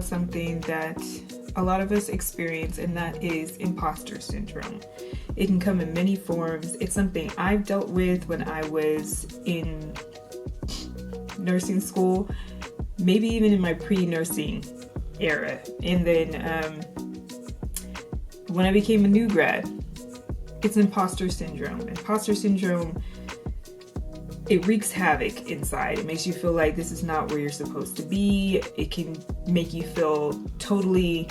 something that a lot of us experience, and that is imposter syndrome. It can come in many forms. It's something I've dealt with when I was in nursing school, maybe even in my pre-nursing era. And then when I became a new grad, it's imposter syndrome. Imposter syndrome, it wreaks havoc inside. It makes you feel like this is not where you're supposed to be. It can make you feel totally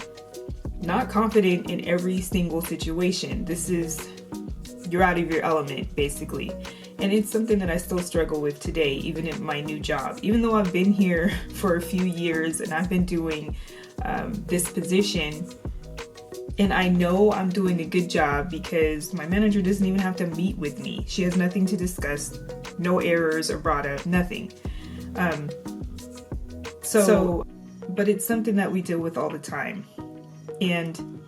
not confident in every single situation. You're out of your element, basically. And it's something that I still struggle with today, even in my new job. Even though I've been here for a few years and I've been doing this position, and I know I'm doing a good job because my manager doesn't even have to meet with me. She has nothing to discuss. No errors are brought up, nothing. But it's something that we deal with all the time. And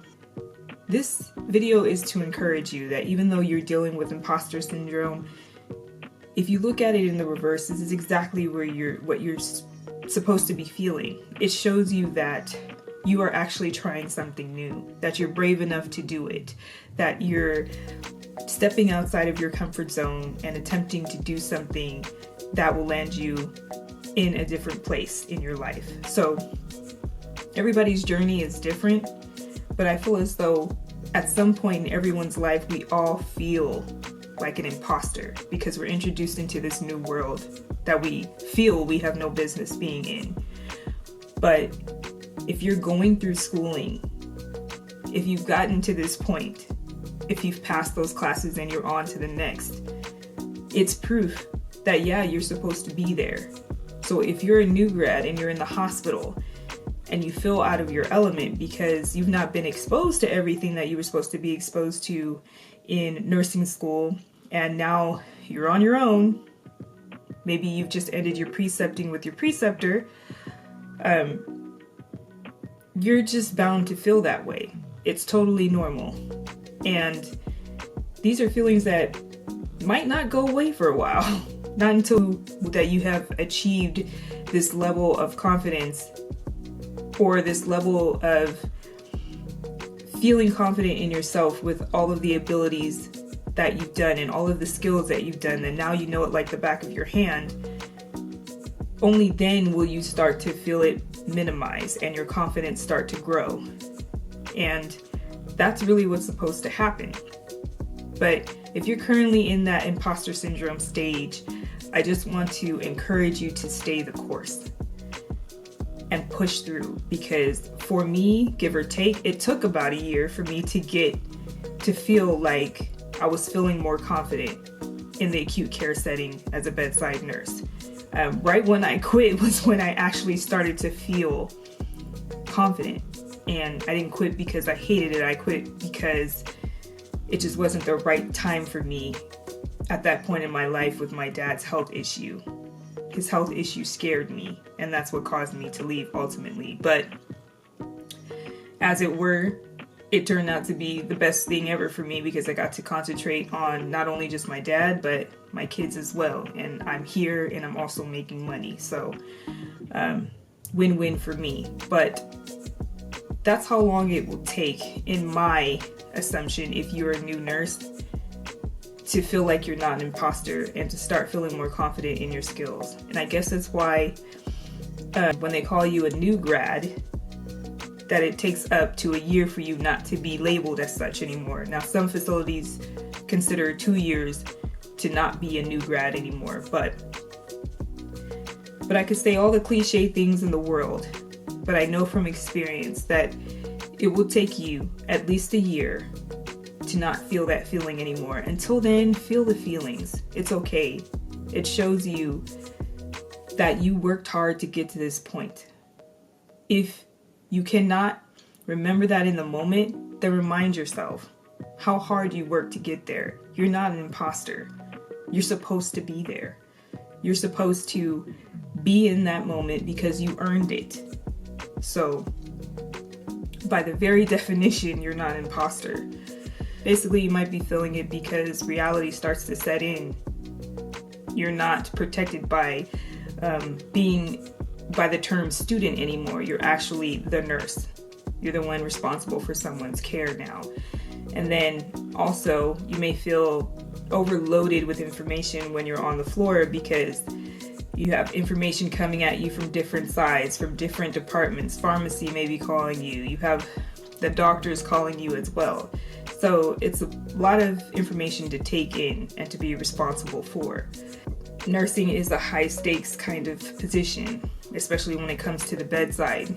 this video is to encourage you that even though you're dealing with imposter syndrome, if you look at it in the reverse, this is exactly what you're supposed to be feeling. It shows you that you are actually trying something new, that you're brave enough to do it, that you're stepping outside of your comfort zone and attempting to do something that will land you in a different place in your life. So everybody's journey is different, but I feel as though at some point in everyone's life, we all feel like an imposter because we're introduced into this new world that we feel we have no business being in. But if you're going through schooling, if you've gotten to this point, if you've passed those classes and you're on to the next, it's proof that, yeah, you're supposed to be there. So if you're a new grad and you're in the hospital and you feel out of your element because you've not been exposed to everything that you were supposed to be exposed to in nursing school, and now you're on your own, maybe you've just ended your precepting with your preceptor, you're just bound to feel that way. It's totally normal. And these are feelings that might not go away for a while. Not until that you have achieved this level of confidence or this level of feeling confident in yourself with all of the abilities that you've done and all of the skills that you've done, and now you know it like the back of your hand. Only then will you start to feel it minimize and your confidence start to grow. And that's really what's supposed to happen. But if you're currently in that imposter syndrome stage, I just want to encourage you to stay the course and push through, because for me, give or take, it took about a year for me to feel like I was feeling more confident in the acute care setting as a bedside nurse. Right when I quit was when I actually started to feel confident. And I didn't quit because I hated it. I quit because it just wasn't the right time for me at that point in my life with my dad's health issue. His health issue scared me, and that's what caused me to leave ultimately. But as it were, it turned out to be the best thing ever for me because I got to concentrate on not only just my dad, but my kids as well. And I'm here and I'm also making money. So win-win for me. But that's how long it will take, in my assumption, if you're a new nurse, to feel like you're not an imposter and to start feeling more confident in your skills. And I guess that's why when they call you a new grad, that it takes up to a year for you not to be labeled as such anymore. Now, some facilities consider 2 years to not be a new grad anymore, but I could say all the cliche things in the world, but I know from experience that it will take you at least a year to not feel that feeling anymore. Until then, feel the feelings. It's okay. It shows you that you worked hard to get to this point. If you cannot remember that in the moment, then remind yourself how hard you worked to get there. You're not an imposter. You're supposed to be there. You're supposed to be in that moment because you earned it. So, by the very definition, you're not an imposter. Basically, you might be feeling it because reality starts to set in. You're not protected by being by the term student anymore. You're actually the nurse. You're the one responsible for someone's care now. And then also you may feel overloaded with information when you're on the floor because you have information coming at you from different sides, from different departments. Pharmacy may be calling you. You have the doctors calling you as well. So it's a lot of information to take in and to be responsible for. Nursing is a high stakes kind of position, especially when it comes to the bedside.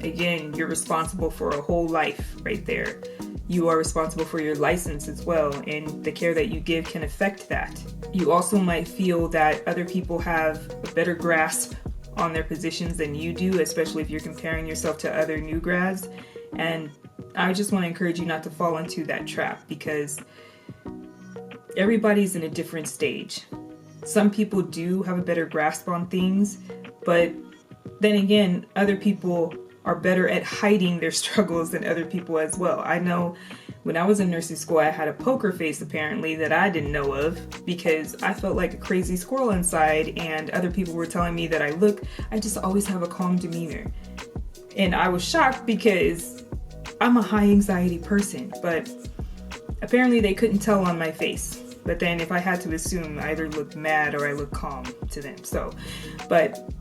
Again, you're responsible for a whole life right there. You are responsible for your license as well, and the care that you give can affect that. You also might feel that other people have a better grasp on their positions than you do, especially if you're comparing yourself to other new grads. And I just want to encourage you not to fall into that trap, because everybody's in a different stage. Some people do have a better grasp on things, but then again, other people are better at hiding their struggles than other people as well. I know when I was in nursing school, I had a poker face apparently that I didn't know of, because I felt like a crazy squirrel inside, and other people were telling me that I just always have a calm demeanor. And I was shocked because I'm a high anxiety person, but apparently they couldn't tell on my face. But then if I had to assume, I either looked mad or I looked calm to them. But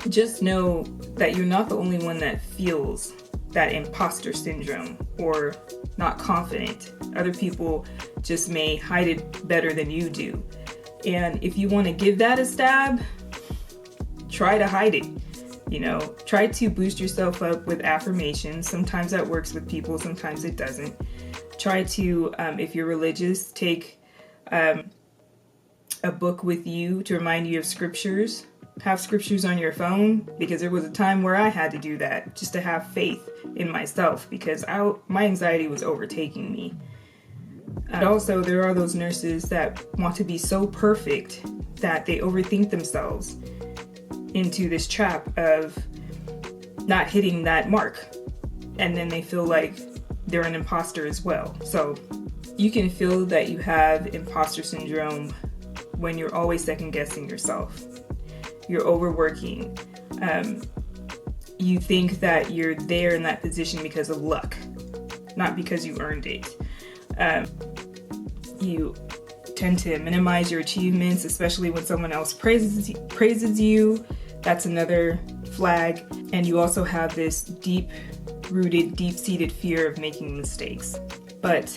just know that you're not the only one that feels that imposter syndrome or not confident. Other people just may hide it better than you do. And if you want to give that a stab, try to hide it. Try to boost yourself up with affirmations. Sometimes that works with people, sometimes it doesn't. Try to, if you're religious, take a book with you to remind you of scriptures. Have scriptures on your phone, because there was a time where I had to do that just to have faith in myself, because my anxiety was overtaking me. And also, there are those nurses that want to be so perfect that they overthink themselves into this trap of not hitting that mark, and then they feel like they're an imposter as well. So you can feel that you have imposter syndrome when you're always second guessing yourself. You're overworking. You think that you're there in that position because of luck, not because you earned it. You tend to minimize your achievements, especially when someone else praises you. That's another flag. And you also have this deep-rooted, deep-seated fear of making mistakes. But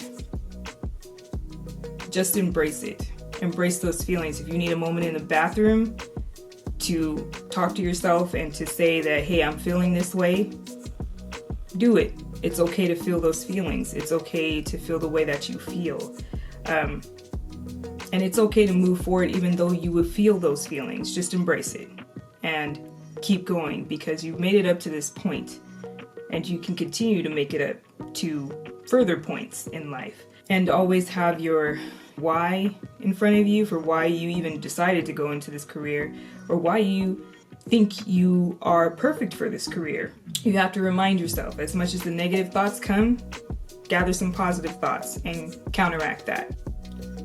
just embrace it. Embrace those feelings. If you need a moment in the bathroom to talk to yourself and to say that, hey, I'm feeling this way, do it. It's okay to feel those feelings. It's okay to feel the way that you feel. And it's okay to move forward even though you would feel those feelings. Just embrace it and keep going, because you've made it up to this point and you can continue to make it up to further points in life. And always have your why in front of you for why you even decided to go into this career, or why you think you are perfect for this career. You have to remind yourself, as much as the negative thoughts come, gather some positive thoughts and counteract that.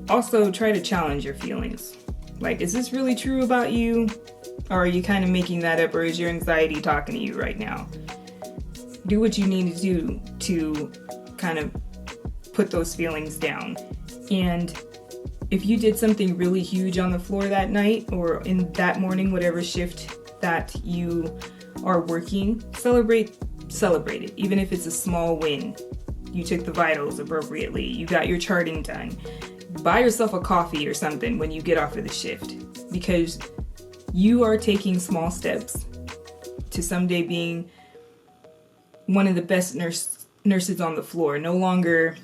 Also, try to challenge your feelings. Like, is this really true about you? Or are you kind of making that up, or is your anxiety talking to you right now? Do what you need to do to kind of put those feelings down. And if you did something really huge on the floor that night or in that morning, whatever shift that you are working, celebrate it. Even if it's a small win. You took the vitals appropriately. You got your charting done. Buy yourself a coffee or something when you get off of the shift, because you are taking small steps to someday being one of the best nurses on the floor. No longer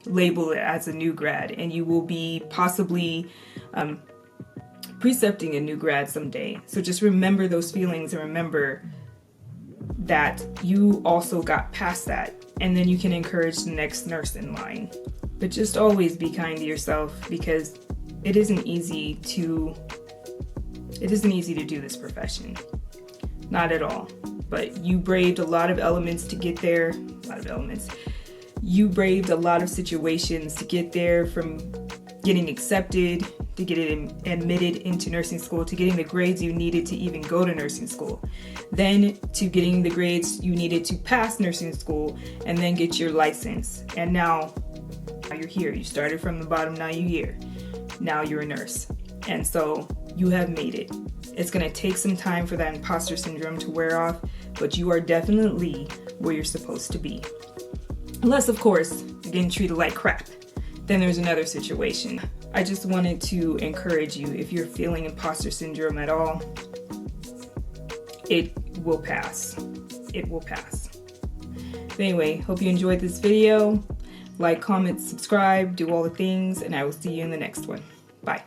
labeled as a new grad, and you will be possibly precepting a new grad someday. So just remember those feelings and remember that you also got past that, and then you can encourage the next nurse in line. But just always be kind to yourself, because it isn't easy to do this profession. Not at all. But you braved a lot of elements to get there. You braved a lot of situations to get there, from getting accepted, to getting admitted into nursing school, to getting the grades you needed to even go to nursing school, then to getting the grades you needed to pass nursing school and then get your license. And now you're here. You started from the bottom, now you're here. Now you're a nurse. And so you have made it. It's going to take some time for that imposter syndrome to wear off, but you are definitely where you're supposed to be. Unless, of course, you're getting treated like crap. Then there's another situation. I just wanted to encourage you, if you're feeling imposter syndrome at all, it will pass. It will pass. But anyway, hope you enjoyed this video. Like, comment, subscribe, do all the things, and I will see you in the next one. Bye.